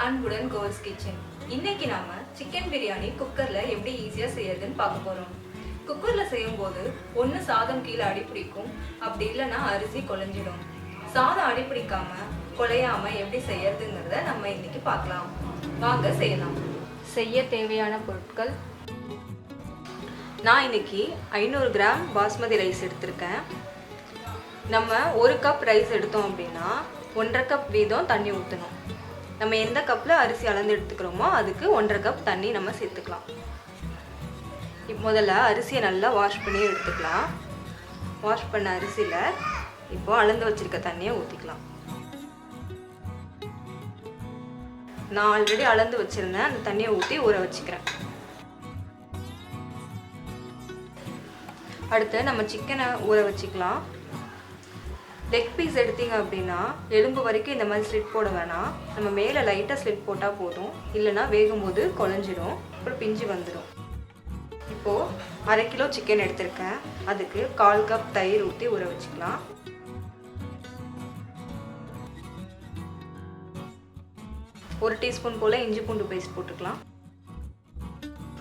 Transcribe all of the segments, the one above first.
அன்புடன் course kitchen. இன்னைக்கு நாம சிக்கன் பிரியாணி குக்கர்ல எப்படி ஈஸியா செய்யறதுன்னு பார்க்க போறோம். குக்கர்ல செய்யும் போது ஒண்ணு சாதம் கீழே அடிப்பிடிக்கும், அப்படி இல்லைன்னா அரிசி குழஞ்சிடும். சாதம் அடிப்பிடிக்காம குழையாம எப்படி செய்யறதுங்கிறத நம்ம இன்னைக்கு பார்க்கலாம். வாங்க செய்யலாம். செய்ய தேவையான பொருட்கள்: நான் இன்னைக்கு 500 கிராம் பாஸ்மதி ரைஸ் எடுத்திருக்கேன். நம்ம 1 கப் ரைஸ் எடுத்தோம் அப்படின்னா 1.5 கப் வீதம் தண்ணி ஊற்றணும். நம்ம எந்த கப்பில் அரிசி அளந்து எடுத்துக்கிறோமோ அதுக்கு 1.5 கப் தண்ணி நம்ம சேர்த்துக்கலாம். முதல்ல அரிசியை நல்லா வாஷ் பண்ணி எடுத்துக்கலாம். வாஷ் பண்ண அரிசியில் இப்போ அளந்து வச்சிருக்க தண்ணியை ஊற்றிக்கலாம். நான் ஆல்ரெடி அளந்து வச்சுருந்தேன், அந்த தண்ணியை ஊற்றி ஊற வச்சுக்கிறேன். அடுத்து நம்ம சிக்கனை ஊற வச்சுக்கலாம். லெக் பீஸ் எடுத்தீங்க அப்படின்னா எலும்பு வரைக்கும் இந்த மாதிரி ஸ்லிட் போட வேணாம். நம்ம மேலே லைட்டாக ஸ்லிட் போட்டால் போதும், இல்லைனா வேகும்போது குழஞ்சிடும், அப்புறம் பிஞ்சு வந்துடும். இப்போது 1/2 கிலோ சிக்கன் எடுத்திருக்கேன். அதுக்கு 1/4 கப் தயிர் ஊற்றி ஊற வச்சுக்கலாம். ஒரு டீஸ்பூன் போல் இஞ்சி பூண்டு பேஸ்ட் போட்டுக்கலாம்.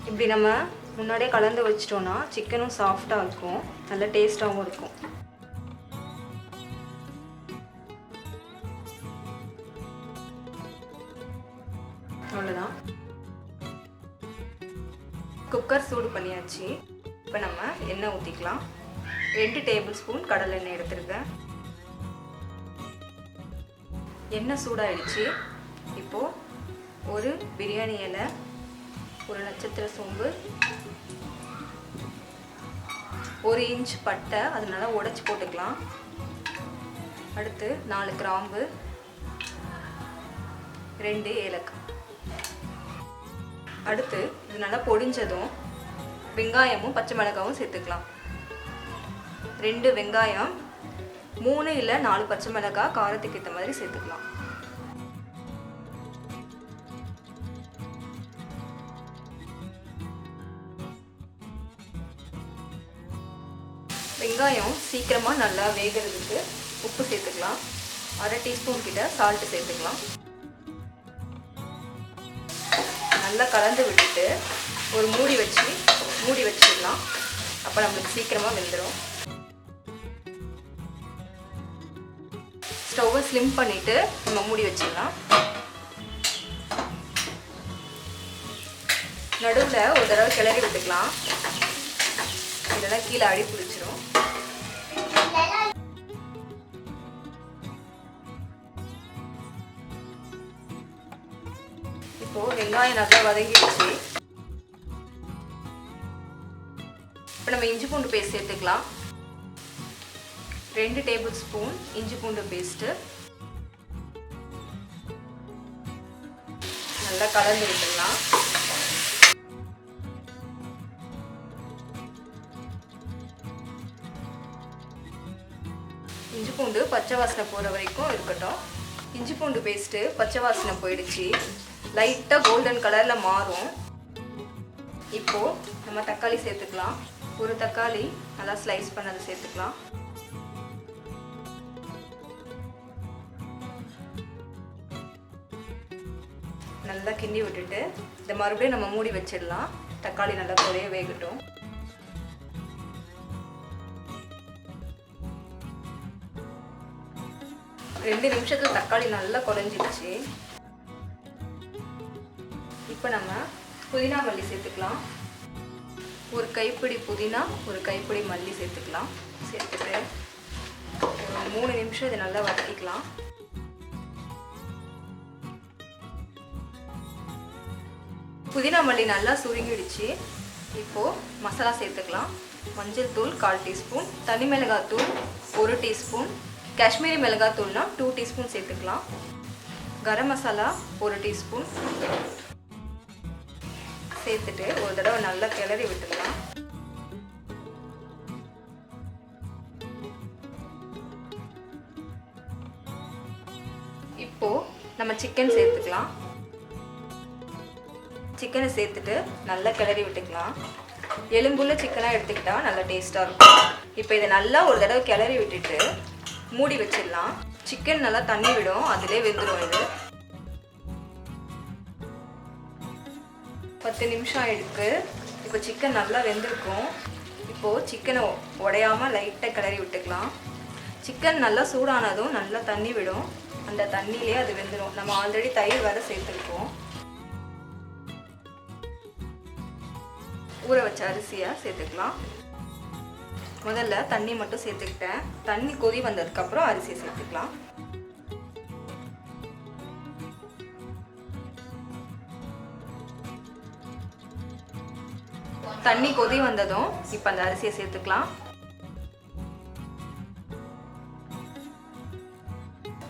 இப்படி நம்ம முன்னாடியே கலந்து வச்சிட்டோன்னா சிக்கனும் சாஃப்டாக இருக்கும், நல்ல டேஸ்ட்டாகவும் இருக்கும். அவ்வளோதான். குக்கர் சூடு பண்ணியாச்சு. இப்போ நம்ம எண்ணெய் ஊற்றிக்கலாம். 2 டேபிள் ஸ்பூன் கடலை எண்ணெய் எடுத்துருக்கேன். எண்ணெய் சூடாகிடுச்சு. இப்போது ஒரு பிரியாணி இலை, ஒரு நட்சத்திர சோம்பு, 1 இன்ச் பட்டை அதனால உடைச்சி போட்டுக்கலாம். அடுத்து 4 கிராம்பு, 2 ஏலக்காய். அடுத்து இது நல்லா பொடிஞ்சதும் வெங்காயமும் பச்சை மிளகாவும் சேர்த்துக்கலாம். 2 வெங்காயம், 3 இல்லை 4 பச்சை மிளகாய் காரத்துக்கு ஏற்ற மாதிரி சேர்த்துக்கலாம். வெங்காயம் சீக்கிரமாக நல்லா வேகிறதுக்கு உப்பு சேர்த்துக்கலாம். 1/2 டீஸ்பூன் கிட்ட சால்ட்டு சேர்த்துக்கலாம். நல்லா கலந்து விட்டுட்டு ஒரு மூடி வச்சிடலாம். அப்போ நம்மளுக்கு சீக்கிரமாக வெந்துடும். ஸ்டவ்வை ஸ்லிம் பண்ணிவிட்டு நம்ம மூடி வச்சிடலாம். நடுவில் ஒரு தடவை கிளறி விட்டுக்கலாம், இதெல்லாம் கீழே அடி பிடிச்சிரும். இப்போ வெங்காயம் நல்லா வதங்கிடுச்சு. இப்போ நம்ம இஞ்சி பூண்டு பேஸ்ட் சேர்த்துக்கலாம். 2 டேபிள் ஸ்பூன் இஞ்சி பூண்டு பேஸ்ட்டு நல்லா கலந்து விட்டுடலாம். இஞ்சி பூண்டு பச்சை வாசனை போகிற வரைக்கும் இருக்கட்டும். இஞ்சி பூண்டு பேஸ்ட்டு பச்சை வாசனை போயிடுச்சு, லைட்டாக கோல்டன் கலரில் மாறும். இப்போது நம்ம தக்காளி சேர்த்துக்கலாம். ஒரு தக்காளி நல்லா ஸ்லைஸ் பண்ணதை சேர்த்துக்கலாம். நல்லா கிண்டி விட்டுட்டு இதை மறுபடியும் நம்ம மூடி வச்சிடலாம். தக்காளி நல்லா குறைய வேகட்டும். ரெண்டு நிமிஷத்துல தக்காளி நல்லா குறைஞ்சிடுச்சு. இப்போ நம்ம புதினா மல்லி சேர்த்துக்கலாம். ஒரு கைப்பிடி புதினா, ஒரு கைப்பிடி மல்லி சேர்த்துக்கலாம். சேர்த்துட்டு ஒரு 3 நிமிஷம் இதை நல்லா வதக்கிக்கலாம். புதினா மல்லி நல்லா சுருங்கிடுச்சு. இப்போது மசாலா சேர்த்துக்கலாம். மஞ்சள் தூள் 1/4 டீஸ்பூன், தனி மிளகாய் தூள் 1 டீஸ்பூன், காஷ்மீரி மிளகாய் தூள்னா 2 டீஸ்பூன் சேர்த்துக்கலாம். கரம் மசாலா 1 டீஸ்பூன் சேர்த்துட்டு ஒரு தடவை நல்லா கிளறி விட்டுடலாம். இப்போ நம்ம சிக்கன் சேர்த்துக்கலாம். சிக்கனை சேர்த்துட்டு நல்லா கிளறி விட்டுக்கலாம். எலும்புள்ள சிக்கனாக எடுத்துக்கிட்டா நல்லா டேஸ்ட்டாக இருக்கும். இப்போ இதை நல்லா ஒரு தடவை கிளறி விட்டுட்டு மூடி வச்சிடலாம். சிக்கன் நல்லா தண்ணி விடும், அதிலே வெந்துடும். இது 10 நிமிஷம் ஆயிடுக்கு. இப்போ சிக்கன் நல்லா வெந்திருக்கும். இப்போது சிக்கனை உடையாமல் லைட்டாக கிளறி விட்டுக்கலாம். சிக்கன் நல்லா சூடானதும் நல்லா தண்ணி விடும். அந்த தண்ணியிலே அது வெந்துடும். நம்ம ஆல்ரெடி தயிர் வேறு சேர்த்துருக்கோம். ஊற வச்ச அரிசியை சேர்த்துக்கலாம். முதல்ல தண்ணி மட்டும் சேர்த்துக்கிட்டேன். தண்ணி கொதி வந்ததுக்கப்புறம் அரிசியை சேர்த்துக்கலாம். தண்ணி கொதி வந்ததும் இப்போ அந்த அரிசியை சேர்த்துக்கலாம்.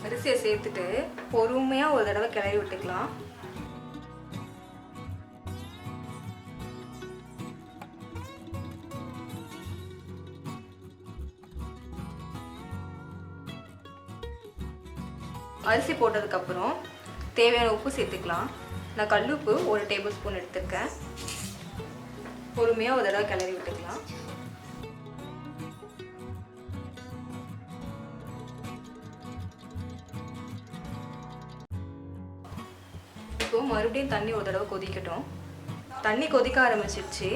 அரிசியை சேர்த்துட்டு பொறுமையாக ஒரு தடவை கிளறி விட்டுக்கலாம். அரிசி போட்டதுக்கப்புறம் தேவையான உப்பு சேர்த்துக்கலாம். நான் கல்லுப்பு 1 டேபிள் ஸ்பூன் எடுத்துருக்கேன். பொறுமையாக ஒரு தடவை கிளறி விட்டுக்கலாம். இப்போ மறுபடியும் தண்ணி ஒரு தடவை கொதிக்கட்டும். தண்ணி கொதிக்க ஆரம்பிச்சிருச்சு.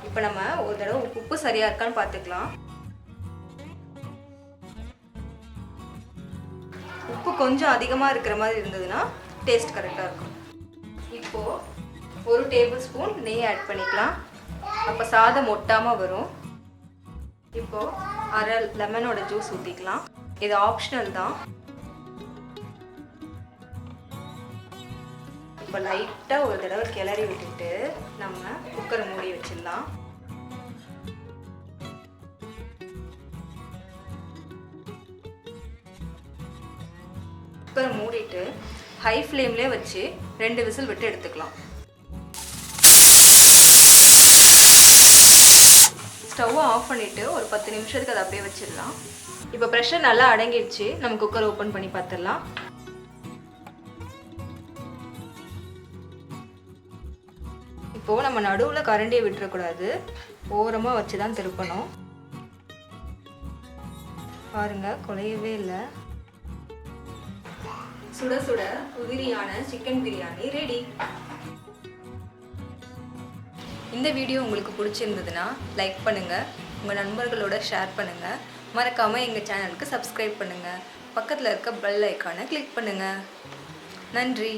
இப்போ நம்ம ஒரு தடவை உப்பு சரியாக இருக்கான்னு பார்த்துக்கலாம். உப்பு கொஞ்சம் அதிகமாக இருக்கிற மாதிரி இருந்ததுன்னா டேஸ்ட் கரெக்டாக இருக்கும். இப்போது 1 டேபிள் ஸ்பூன் நெய் ஆட் பண்ணிக்கலாம். அப்போ சாதம் ஒட்டாமல் வரும். இப்போது அரை லெமனோட ஜூஸ் ஊற்றிக்கலாம். இது ஆப்ஷனல் தான். இப்போ லைட்டாக ஒரு தடவை கிளறி விட்டுட்டு நம்ம குக்கரை மூடி வச்சிடலாம். குக்கரை மூடிட்டு ஹை ஃப்ளேம்லேயே வச்சு 2 விசில் விட்டு எடுத்துக்கலாம். ஸ்டவ்வை ஆஃப் பண்ணிவிட்டு ஒரு 10 நிமிஷத்துக்கு அதை அப்படியே வச்சிடலாம். இப்போ ப்ரெஷர் நல்லா அடங்கிடுச்சு. நம்ம குக்கர் ஓப்பன் பண்ணி பார்த்துடலாம். இப்போது நம்ம நடுவில் கரண்டியை விட்டுறக்கூடாது. ஓரமாக வச்சு தான் திருப்பணும். பாருங்கள், குலையவே இல்லை. சுட சுட உதிரியான சிக்கன் பிரியாணி ரெடி. இந்த வீடியோ உங்களுக்கு பிடிச்சிருந்ததுன்னா லைக் பண்ணுங்கள், உங்கள் நண்பர்களோட ஷேர் பண்ணுங்கள். மறக்காமல் எங்கள் சேனலுக்கு சப்ஸ்கிரைப் பண்ணுங்கள். பக்கத்தில் இருக்க பெல் ஐக்கானை கிளிக் பண்ணுங்கள். நன்றி.